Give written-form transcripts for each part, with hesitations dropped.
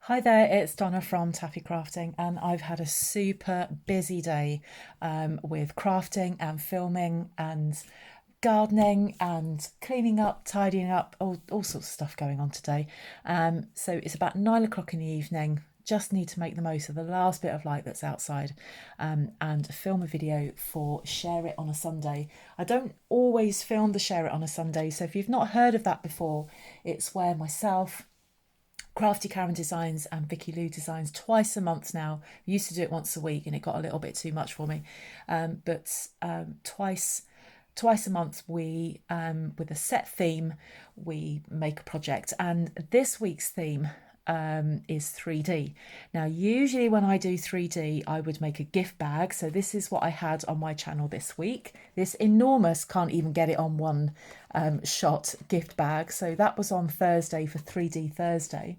Hi there, it's Donna from Taffy Crafting, and I've had a super busy day with crafting and filming and gardening and cleaning up, tidying up, all sorts of stuff going on today. So it's about 9 o'clock in the evening. Just need to make the most of the last bit of light that's outside and film a video for Share It on a Sunday. I don't always film the Share It on a Sunday, so if you've not heard of that before, it's where myself, Crafty Karen Designs and Vicky Lou Designs twice a month now. I used to do it once a week and it got a little bit too much for me. But twice a month we with a set theme we make a project, and this week's theme is 3D. Now usually when I do 3D I would make a gift bag, so this is what I had on my channel this week, this enormous, can't even get it on one shot gift bag. So that was on Thursday for 3D Thursday.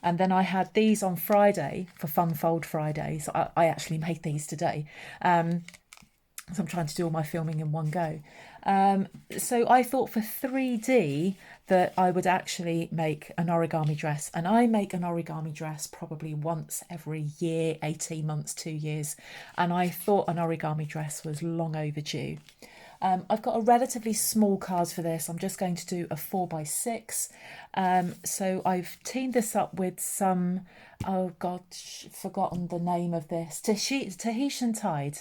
And then I had these on Friday for Fun Fold Friday. So I actually made these today. So I'm trying to do all my filming in one go. So I thought for 3D that I would actually make an origami dress. And I make an origami dress probably once every year, 18 months, 2 years. And I thought an origami dress was long overdue. I've got a relatively small card for this. I'm just going to do a 4x6. So I've teamed this up with some, oh God, forgotten the name of this, Tahitian Tide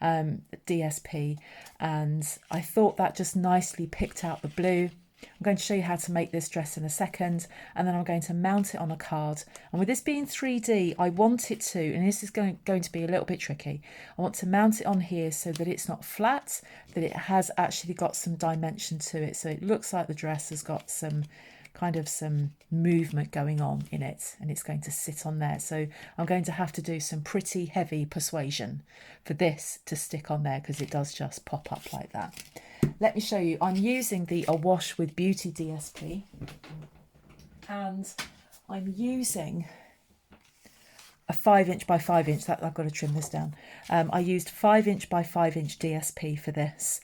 DSP. And I thought that just nicely picked out the blue. I'm going to show you how to make this dress in a second, and then I'm going to mount it on a card. And with this being 3D, I want it to, and this is going to be a little bit tricky, I want to mount it on here so that it's not flat, that it has actually got some dimension to it. So it looks like the dress has got some movement going on in it, and it's going to sit on there. So I'm going to have to do some pretty heavy persuasion for this to stick on there, because it does just pop up like that. Let me show you. I'm using the Awash with Beauty DSP, and I'm using a 5" by 5". That I've got to trim this down. I used 5" by 5" DSP for this.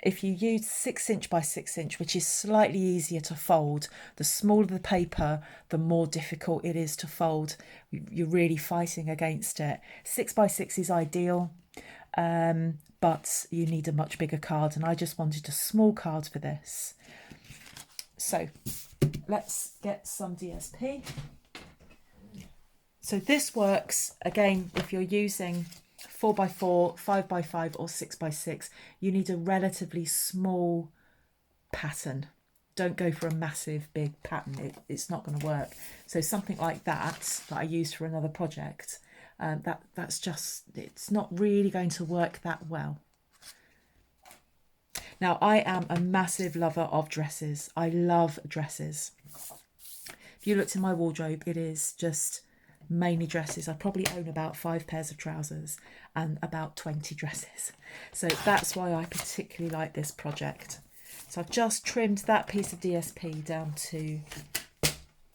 If you use 6" by 6", which is slightly easier to fold, the smaller the paper, the more difficult it is to fold. You're really fighting against it. 6 by 6 is ideal, but you need a much bigger card, and I just wanted a small card for this. So let's get some DSP. So this works, again, if you're using 4x4, 5x5 or 6x6, you need a relatively small pattern. Don't go for a massive big pattern, it's not going to work. So something like that I used for another project, that's just, it's not really going to work that well. Now I am a massive lover of dresses. I love dresses. If you looked in my wardrobe, it is just mainly dresses. I probably own about 5 pairs of trousers and about 20 dresses. So that's why I particularly like this project. So I've just trimmed that piece of DSP down to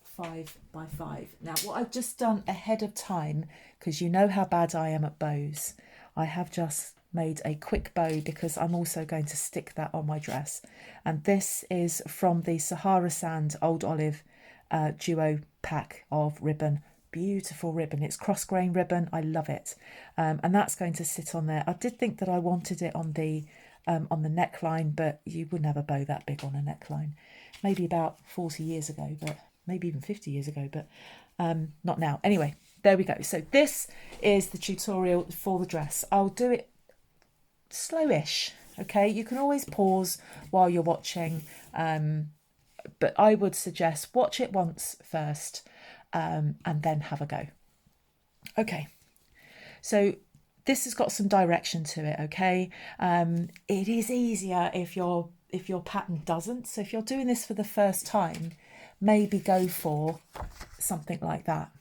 5 by 5. Now what I've just done ahead of time, because you know how bad I am at bows, I have just made a quick bow because I'm also going to stick that on my dress. And this is from the Sahara Sand Old Olive duo pack of ribbon. Beautiful ribbon. It's cross grain ribbon. I love it. And that's going to sit on there. I did think that I wanted it on the neckline, but you wouldn't have a bow that big on a neckline. Maybe about 40 years ago, but maybe even 50 years ago, but not now. Anyway, there we go. So this is the tutorial for the dress. I'll do it slowish. Okay, you can always pause while you're watching, but I would suggest watch it once first, and then have a go. Okay, so this has got some direction to it. Okay, it is easier if your pattern doesn't. So if you're doing this for the first time, maybe go for something like that,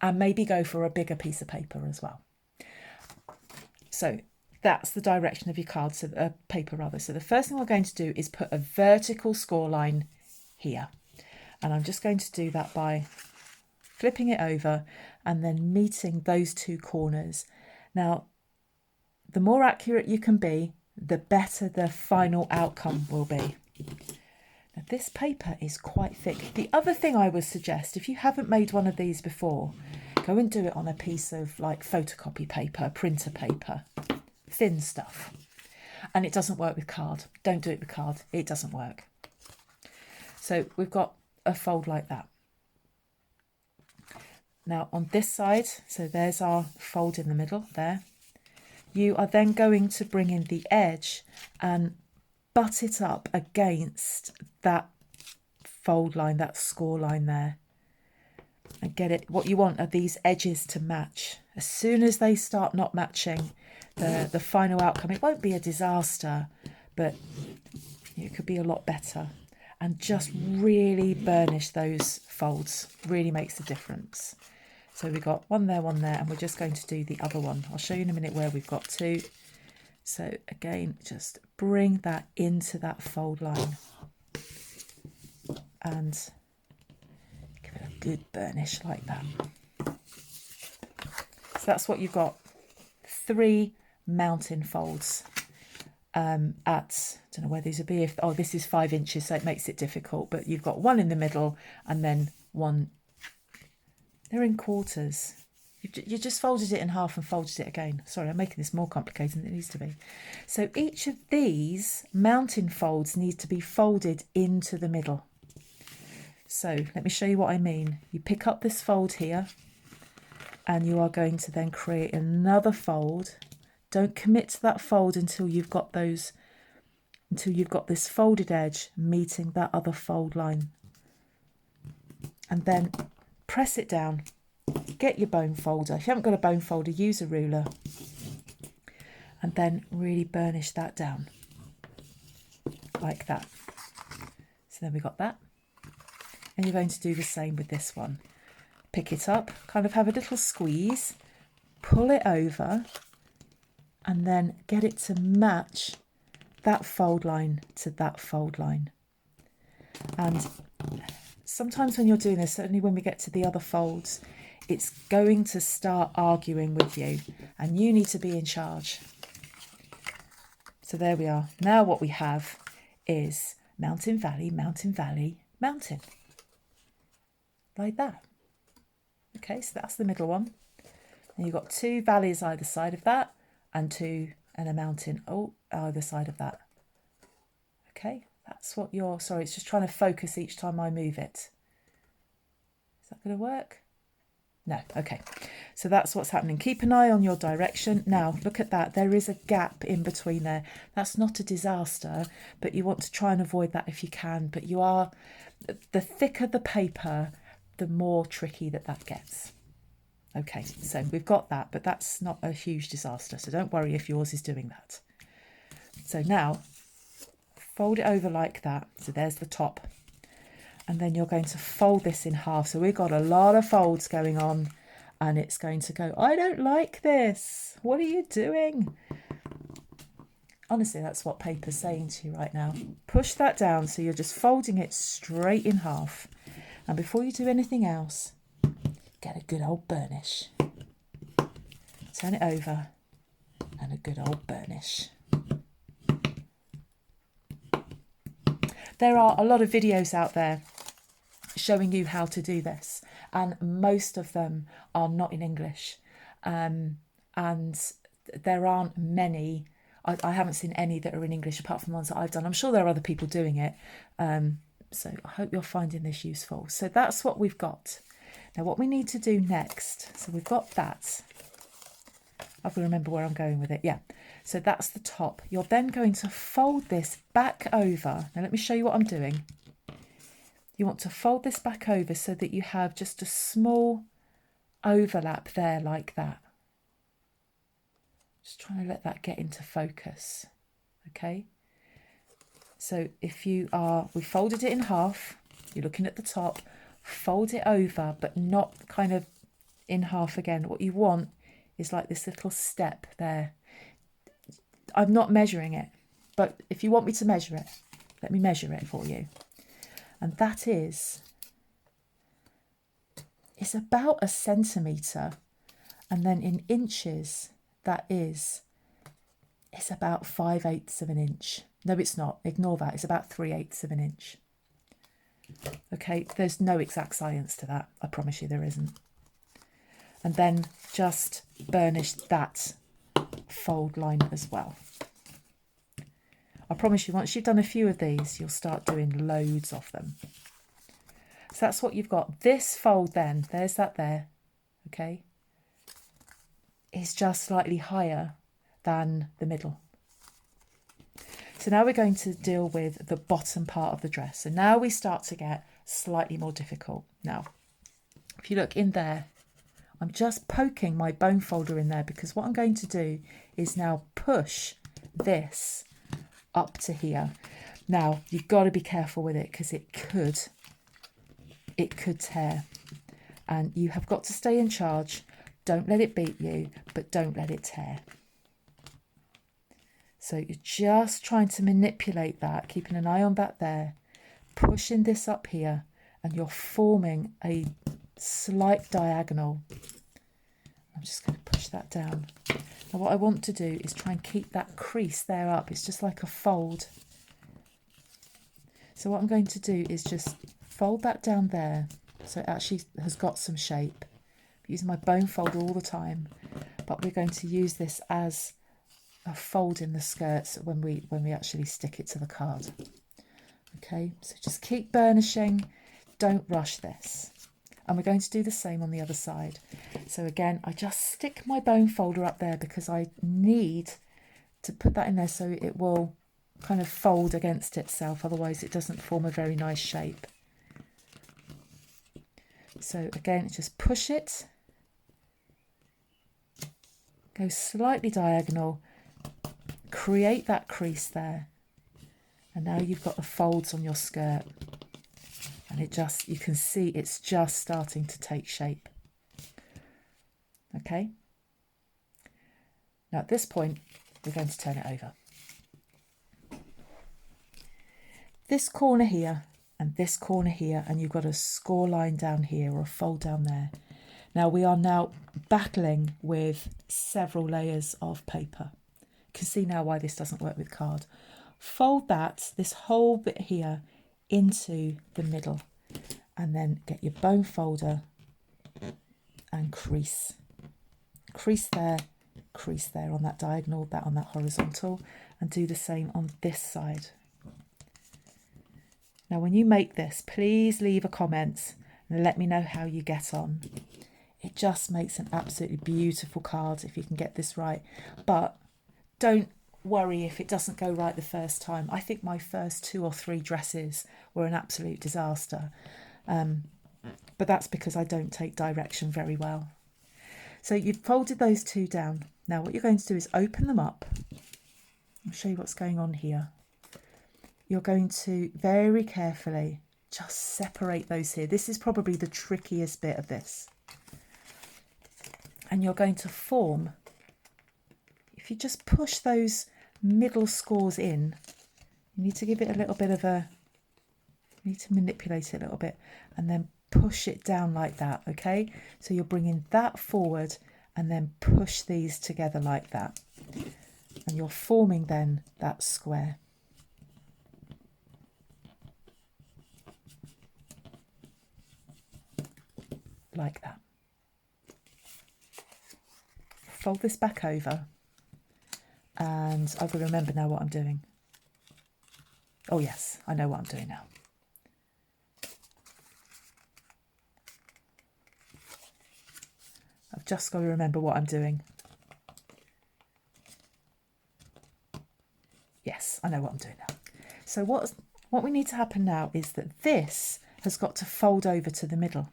and maybe go for a bigger piece of paper as well. So that's the direction of your card, so paper rather. So the first thing we're going to do is put a vertical score line here, and I'm just going to do that by flipping it over and then meeting those two corners. Now, the more accurate you can be, the better the final outcome will be. Now this paper is quite thick. The other thing I would suggest, if you haven't made one of these before, go and do it on a piece of like photocopy paper, printer paper, thin stuff. And it doesn't work with card. Don't do it with card. It doesn't work. So we've got a fold like that. Now on this side, so there's our fold in the middle there. You are then going to bring in the edge and butt it up against that fold line, that score line there. And get it, what you want are these edges to match. As soon as they start not matching, the final outcome, it won't be a disaster, but it could be a lot better. And just really burnish those folds, really makes a difference. So we've got one there, and we're just going to do the other one. I'll show you in a minute where we've got two. So again, just bring that into that fold line and give it a good burnish like that. So that's what you've got. 3 mountain folds at, I don't know where these would be. If, oh, this is 5 inches, so it makes it difficult. But you've got one in the middle and then one. They're in quarters. You just folded it in half and folded it again. Sorry, I'm making this more complicated than it needs to be. So each of these mountain folds need to be folded into the middle. So let me show you what I mean. You pick up this fold here and you are going to then create another fold. Don't commit to that fold until you've got those, until you've got this folded edge meeting that other fold line. And then press it down. Get your bone folder. If you haven't got a bone folder, use a ruler. And then really burnish that down. Like that. So then we got that. And you're going to do the same with this one. Pick it up, kind of have a little squeeze, pull it over, and then get it to match that fold line to that fold line. And sometimes when you're doing this, certainly when we get to the other folds, it's going to start arguing with you and you need to be in charge. So there we are. Now what we have is mountain, valley, mountain, valley, mountain. Like that. Okay, so that's the middle one. And you've got 2 valleys either side of that and a mountain either side of that. Okay, that's what you're, sorry, it's just trying to focus each time I move it. Is that going to work? No, okay. So that's what's happening. Keep an eye on your direction. Now, look at that. There is a gap in between there. That's not a disaster, but you want to try and avoid that if you can. But you are, the thicker the paper, the more tricky that gets. Okay, so we've got that, but that's not a huge disaster. So don't worry if yours is doing that. So now, fold it over like that. So there's the top. And then you're going to fold this in half. So we've got a lot of folds going on and it's going to go, I don't like this. What are you doing? Honestly, that's what paper's saying to you right now. Push that down so you're just folding it straight in half. And before you do anything else, get a good old burnish. Turn it over and a good old burnish. There are a lot of videos out there showing you how to do this, and most of them are not in English, and there aren't many. I haven't seen any that are in English apart from the ones that I've done. I'm sure there are other people doing it, so I hope you're finding this useful. So that's what we've got. Now what we need to do next, so we've got that. I've got to remember where I'm going with it. Yeah, so that's the top. You're then going to fold this back over. Now let me show you what I'm doing. You want to fold this back over so that you have just a small overlap there like that. Just trying to let that get into focus. Okay. So if you are, we folded it in half, you're looking at the top, fold it over, but not kind of in half again. What you want is like this little step there. I'm not measuring it, but if you want me to measure it, let me measure it for you. And that is, it's about 1 centimetre. And then in inches, that is, it's about 5/8 of an inch. No, it's not. Ignore that. It's about 3/8 of an inch. Okay, there's no exact science to that. I promise you there isn't. And then just burnish that fold line as well. I promise you, once you've done a few of these, you'll start doing loads of them. So that's what you've got. This fold then, there's that there, okay, is just slightly higher than the middle. So now we're going to deal with the bottom part of the dress. So now we start to get slightly more difficult. Now, if you look in there, I'm just poking my bone folder in there because what I'm going to do is now push this up to here. Now, you've got to be careful with it because it could tear. And you have got to stay in charge. Don't let it beat you, but don't let it tear. So you're just trying to manipulate that, keeping an eye on that there, pushing this up here, and you're forming a slight diagonal. I'm just going to push that down. Now what I want to do is try and keep that crease there up. It's just like a fold. So what I'm going to do is just fold that down there so it actually has got some shape. I'm using my bone folder all the time, but we're going to use this as a fold in the skirts when we actually stick it to the card. Okay, so just keep burnishing, don't rush this. And we're going to do the same on the other side. So again, I just stick my bone folder up there because I need to put that in there so it will kind of fold against itself, otherwise it doesn't form a very nice shape. So again, just push it, go slightly diagonal, create that crease there, and now you've got the folds on your skirt, and you can see it's just starting to take shape. Okay, now at this point we're going to turn it over. This corner here and this corner here, and you've got a score line down here or a fold down there. Now we are now battling with several layers of paper. You can see now why this doesn't work with card. Fold this whole bit here into the middle, and then get your bone folder and crease there on that diagonal, that on that horizontal, and do the same on this side. Now when you make this, please leave a comment and let me know how you get on. It just makes an absolutely beautiful card if you can get this right. But don't worry if it doesn't go right the first time. I think my first 2 or 3 dresses were an absolute disaster. But that's because I don't take direction very well. So you've folded those 2 down. Now what you're going to do is open them up. I'll show you what's going on here. You're going to very carefully just separate those here. This is probably the trickiest bit of this. And you're going to form, if you just push those middle scores in, you need to give it a little bit of you need to manipulate it a little bit and then push it down like that, okay? So you're bringing that forward and then push these together like that. And you're forming then that square. Like that. Fold this back over, and I've got to remember now what I'm doing. Oh yes, I know what I'm doing now. I've just got to remember what I'm doing. Yes, I know what I'm doing now. So what we need to happen now is that this has got to fold over to the middle.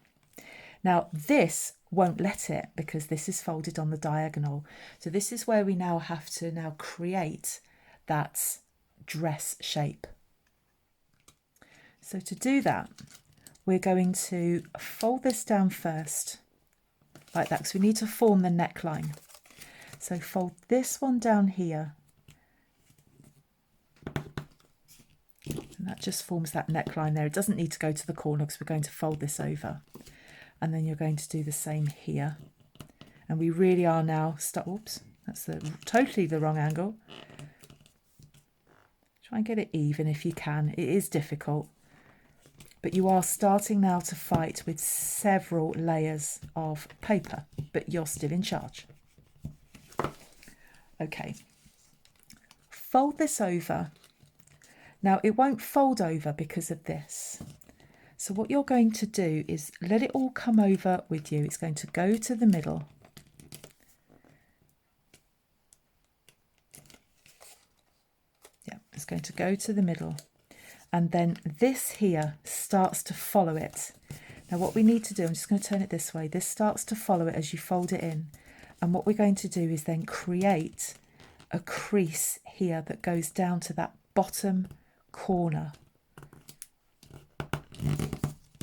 Now this won't let it because this is folded on the diagonal. So this is where we now have to now create that dress shape. So to do that, we're going to fold this down first, like that, because we need to form the neckline. So fold this one down here. And that just forms that neckline there. It doesn't need to go to the corner because we're going to fold this over. And then you're going to do the same here. And we really are now oops, that's totally the wrong angle. Try and get it even if you can. It is difficult. but you are starting now to fight with several layers of paper, but you're still in charge. Okay, fold this over. Now it won't fold over because of this. So what you're going to do is let it all come over with you. It's going to go to the middle. Yeah, it's going to go to the middle. And then this here starts to follow it. Now what we need to do, I'm just going to turn it this way. This starts to follow it as you fold it in. And what we're going to do is then create a crease here that goes down to that bottom corner.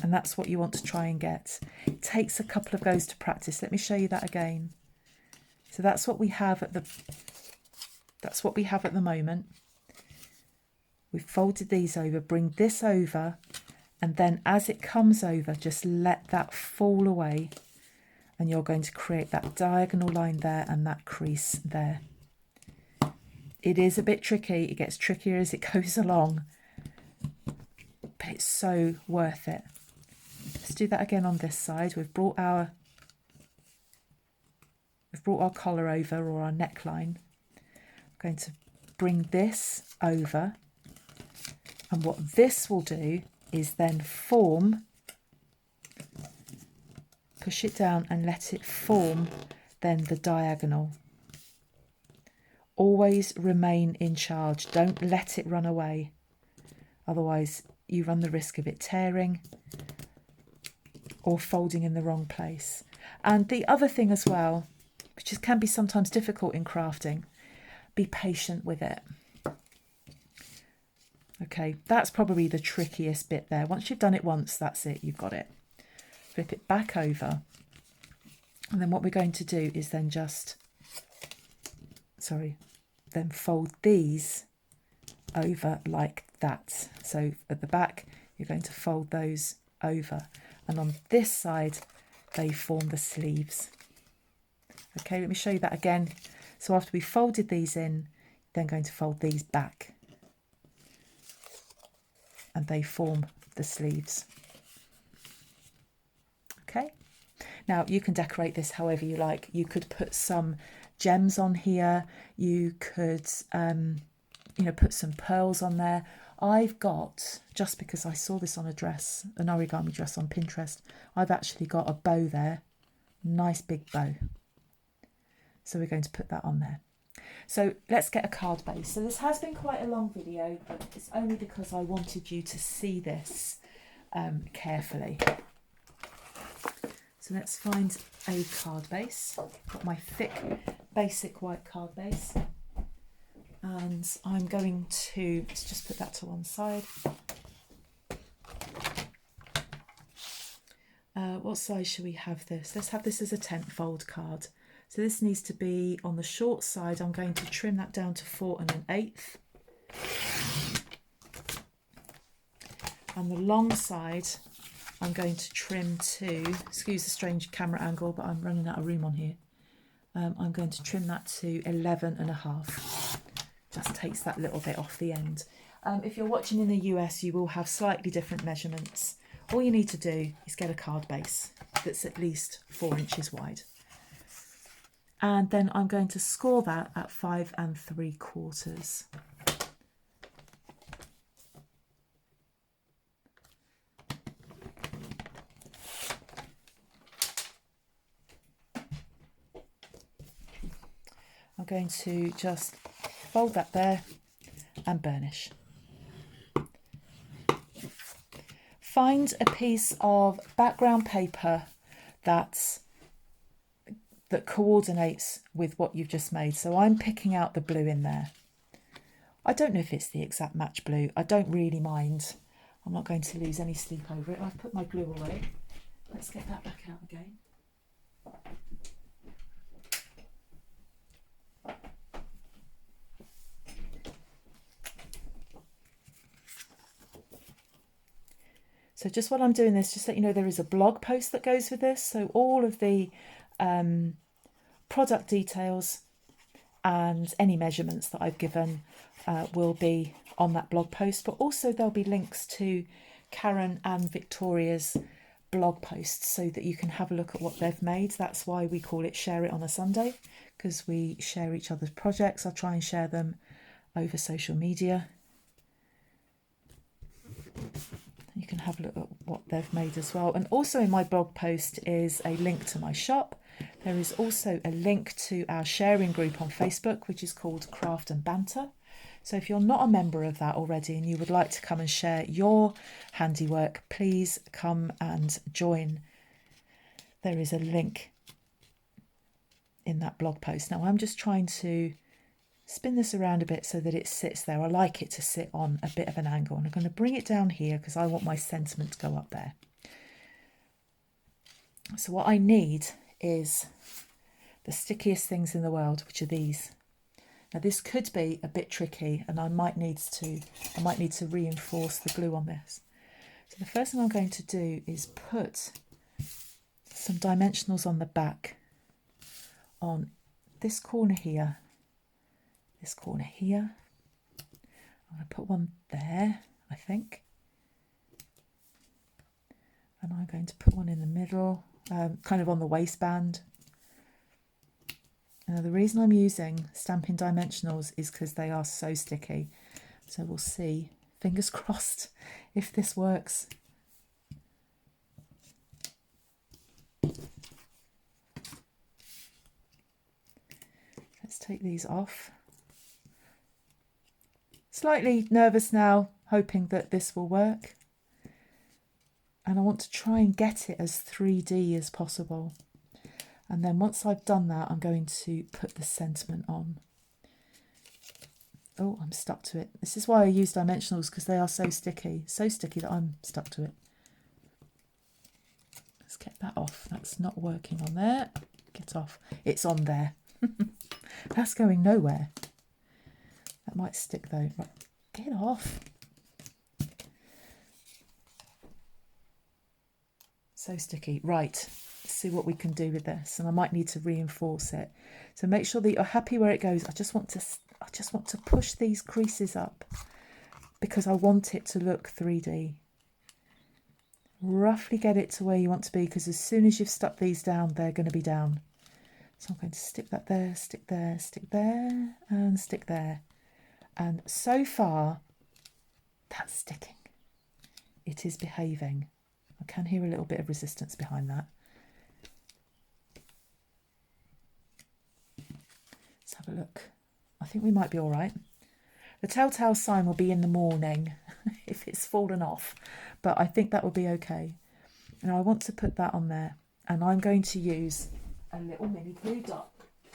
And that's what you want to try and get. It takes a couple of goes to practice. Let me show you that again. So that's what we have at the moment. We've folded these over, bring this over, and then as it comes over, just let that fall away. And you're going to create that diagonal line there and that crease there. It is a bit tricky. It gets trickier as it goes along, but it's so worth it. Let's do that again on this side. We've brought our collar over, or our neckline. I'm going to bring this over, and what this will do is then form, push it down and let it form then the diagonal. Always remain in charge. Don't let it run away. Otherwise you run the risk of it tearing or folding in the wrong place. And the other thing as well, which can be sometimes difficult in crafting, be patient with it. Okay, that's probably the trickiest bit there. Once you've done it once, that's it, you've got it. Flip it back over. And then what we're going to do is then then fold these over like that. So at the back, you're going to fold those over. And on this side, they form the sleeves. Okay, let me show you that again. So after we folded these in, then going to fold these back. And they form the sleeves. Okay, now you can decorate this however you like. You could put some gems on here. You could, put some pearls on there. I've got, just because I saw this on a dress, an origami dress on Pinterest, I've actually got a bow there. Nice big bow. So we're going to put that on there. So let's get a card base. So this has been quite a long video, but it's only because I wanted you to see this carefully. So let's find a card base. Got my thick, basic white card base. And I'm going to, let's just put that to one side. What size should we have this? Let's have this as a 10th fold card. So this needs to be on the short side. I'm going to trim that down to 4 1/8. And the long side, I'm going to trim to, excuse the strange camera angle, but I'm running out of room on here. I'm going to trim that to 11 1/2. Just takes that little bit off the end. If you're watching in the US, you will have slightly different measurements. All you need to do is get a card base that's at least 4 inches wide. And then I'm going to score that at 5 3/4. I'm going to just fold that there and burnish. Find a piece of background paper that coordinates with what you've just made. So I'm picking out the blue in there. I don't know if it's the exact match blue. I don't really mind. I'm not going to lose any sleep over it. I've put my glue away. Let's get that back out again. So just while I'm doing this, just let you know there is a blog post that goes with this. So all of the product details and any measurements that I've given will be on that blog post, but also there'll be links to Karen and Victoria's blog posts so that you can have a look at what they've made. That's why we call it Share It on a Sunday, because we share each other's projects. I try and share them over social media. You can have a look at what they've made as well. And also in my blog post is a link to my shop. There is also a link to our sharing group on Facebook, which is called Craft and Banter. So if you're not a member of that already and you would like to come and share your handiwork, please come and join. There is a link in that blog post. Now I'm just trying to spin this around a bit so that it sits there. I like it to sit on a bit of an angle, and I'm going to bring it down here because I want my sentiment to go up there. So what I need is the stickiest things in the world, which are these. Now this could be a bit tricky, and I might need to reinforce the glue on this. So the first thing I'm going to do is put some dimensionals on the back on this corner here, this corner here. I'm going to put one there, I think. And I'm going to put one in the middle, kind of on the waistband. Now the reason I'm using Stampin' Dimensionals is because they are so sticky. So we'll see, fingers crossed, if this works. Let's take these off. Slightly nervous now, hoping that this will work. And I want to try and get it as 3D as possible. And then once I've done that, I'm going to put the sentiment on. Oh, I'm stuck to it. This is why I use dimensionals, because they are so sticky that I'm stuck to it. Let's get that off. That's not working on there. Get off. It's on there. That's going nowhere. That might stick though. Right. Get off. So sticky. Right. See what we can do with this, and I might need to reinforce it. So make sure that you're happy where it goes. I just want to push these creases up because I want it to look 3D. Roughly get it to where you want to be, because as soon as you've stuck these down, they're going to be down. So I'm going to stick that there, stick there, stick there, and stick there. And so far, that's sticking. It is behaving. I can hear a little bit of resistance behind that. Let's have a look. I think we might be all right. The telltale sign will be in the morning if it's fallen off, but I think that will be okay. Now I want to put that on there, and I'm going to use a little mini glue dot.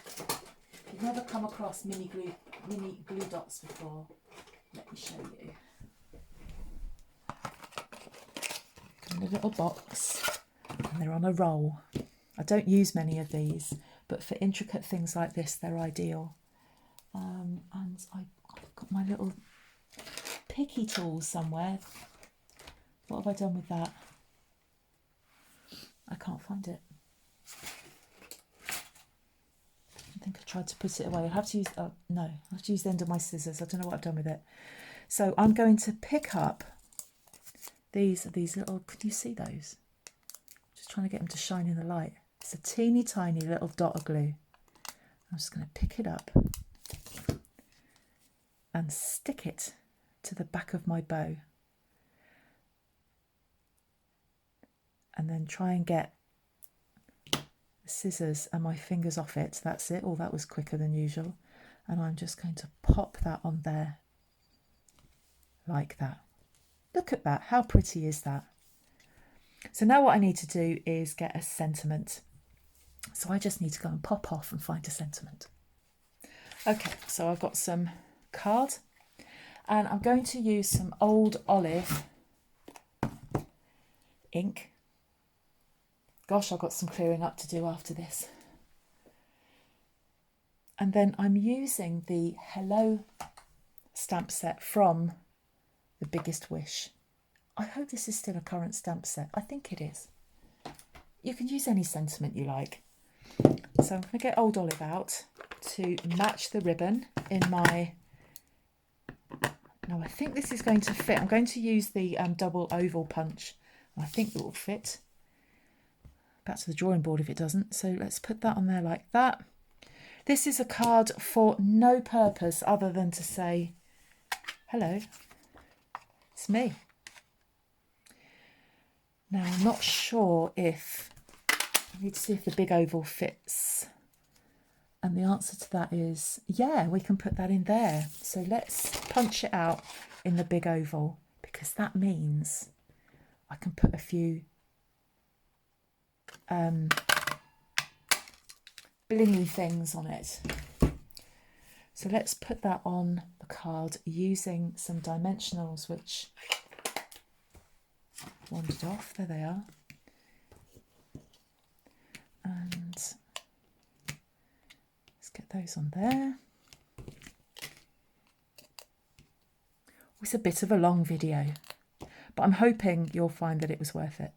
If you've never come across mini glue dots before, let me show you. Come in a little box, and they're on a roll. I don't use many of these, but for intricate things like this, they're ideal. And I've got my little picky tools somewhere. What have I done with that? I can't find it. I think I tried to put it away. I have to use, no, I have to use the end of my scissors. I don't know what I've done with it. So I'm going to pick up these little, can you see those? Just trying to get them to shine in the light. It's a teeny tiny little dot of glue. I'm just going to pick it up and stick it to the back of my bow. And then try and get the scissors and my fingers off it. That's it. Oh, that was quicker than usual. And I'm just going to pop that on there like that. Look at that. How pretty is that? So now what I need to do is get a sentiment. So I just need to go and pop off and find a sentiment. Okay, so I've got some card, and I'm going to use some Old Olive ink. Gosh, I've got some clearing up to do after this. And then I'm using the Hello stamp set from The Biggest Wish. I hope this is still a current stamp set. I think it is. You can use any sentiment you like. So I'm going to get Old Olive out to match the ribbon in my Now I think this is going to fit. I'm going to use the double oval punch. I think it will fit. Back to the drawing board if it doesn't. So let's put that on there like that. This is a card for no purpose other than to say, hello, it's me. Now I'm not sure if, I need to see if the big oval fits. And the answer to that is, yeah, we can put that in there. So let's punch it out in the big oval, because that means I can put a few blingy things on it. So let's put that on the card using some dimensionals, which wandered off. There they are. And let's get those on there. It's a bit of a long video, but I'm hoping you'll find that it was worth it.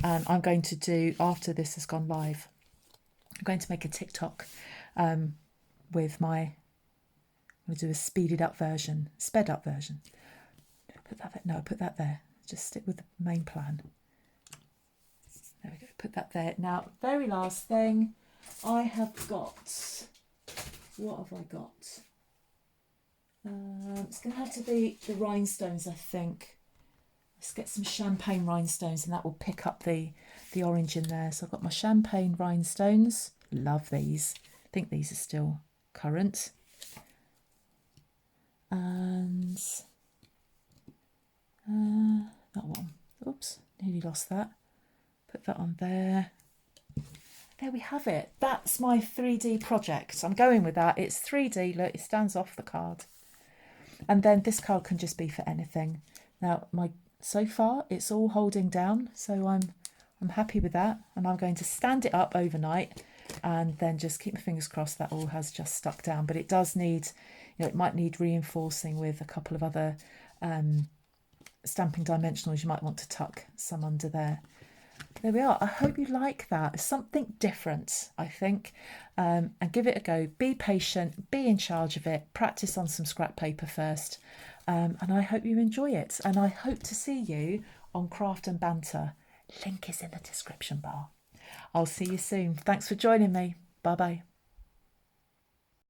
And I'm going to do, after this has gone live, I'm going to make a TikTok with my, I'm going to do a sped up version. Put that there. No, put that there. Just stick with the main plan. There we go, put that there. Now, very last thing, I have got, what have I got? It's going to have to be the rhinestones, I think. Let's get some champagne rhinestones and that will pick up the orange in there. So I've got my champagne rhinestones. Love these. I think these are still current. And that one. Oops, nearly lost that. Put that on there. There we have it. That's my 3D project. I'm going with that. It's 3D. Look, it stands off the card. And then this card can just be for anything. Now, so far it's all holding down, so I'm happy with that. And I'm going to stand it up overnight and then just keep my fingers crossed that all has just stuck down. But it does need, it might need reinforcing with a couple of other stamping dimensionals. You might want to tuck some under there. There we are. I hope you like that. It's something different, I think. And give it a go. Be patient. Be in charge of it. Practice on some scrap paper first. And I hope you enjoy it. And I hope to see you on Craft and Banter. Link is in the description bar. I'll see you soon. Thanks for joining me. Bye-bye.